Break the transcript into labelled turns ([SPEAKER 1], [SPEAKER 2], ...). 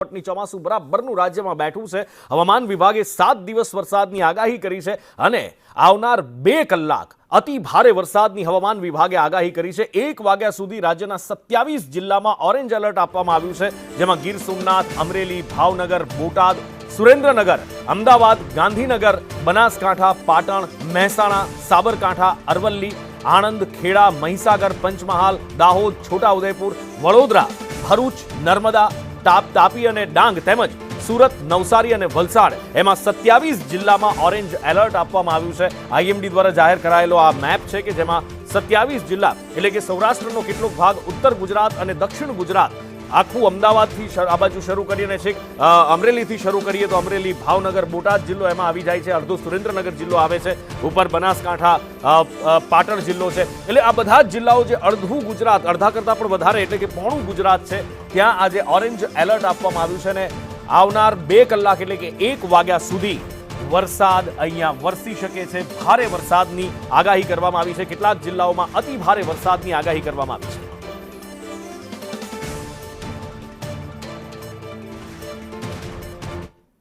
[SPEAKER 1] ની ચોમાસું બરાબરનું રાજ્યમાં બેઠું છે। હવામાન વિભાગે 7 દિવસ વરસાદની આગાહી કરી છે અને આવનાર 2 કલાક અતિ ભારે વરસાદની હવામાન વિભાગે આગાહી કરી છે। 1 વાગ્યા સુધી રાજ્યના 27 જિલ્લામાં ઓરેન્જ એલર્ટ આપવામાં આવ્યું છે, જેમાં ગીર સોમનાથ, અમરેલી, ભાવનગર, બોટાદ, સુરેન્દ્રનગર, અમદાવાદ, ગાંધીનગર, બનાસકાંઠા, પાટણ, મહેસાણા, સાબરકાંઠા, અરવલ્લી, આણંદ, ખેડા, મહીસાગર, પંચમહાલ, દાહોદ, છોટાઉદેપુર, વડોદરા, ભરૂચ, નર્મદા, તાપી અને ડાંગ તેમજ સુરત, નવસારી અને વલસાડ એમાં 27 જિલ્લામાં ઓરેન્જ એલર્ટ આપવામાં આવ્યું છે। આઈએમડી દ્વારા જાહેર કરાયેલો આ મેપ છે કે જેમાં 27 જિલ્લા એટલે કે સૌરાષ્ટ્રનો કેટલોક ભાગ, ઉત્તર ગુજરાત અને દક્ષિણ ગુજરાત, આખું અમદાવાદથી આ બાજુ શરૂ કરીને છેક અમરેલીથી શરૂ કરીએ તો અમરેલી, ભાવનગર, બોટાદ જિલ્લો એમાં આવી જાય છે, અડધો સુરેન્દ્રનગર જિલ્લો આવે છે, ઉપર બનાસકાંઠા, પાટણ જિલ્લો છે। એટલે આ બધા જ જિલ્લાઓ જે અડધું ગુજરાત, અડધા કરતાં પણ વધારે એટલે કે પોણું ગુજરાત છે, ત્યાં આજે ઓરેન્જ એલર્ટ આપવામાં આવ્યું છે અને આવનાર 2 કલાક એટલે કે 1 વાગ્યા સુધી વરસાદ અહીંયા વરસી શકે છે। ભારે વરસાદની આગાહી કરવામાં આવી છે, કેટલાક જિલ્લાઓમાં અતિ ભારે વરસાદની આગાહી કરવામાં આવી છે।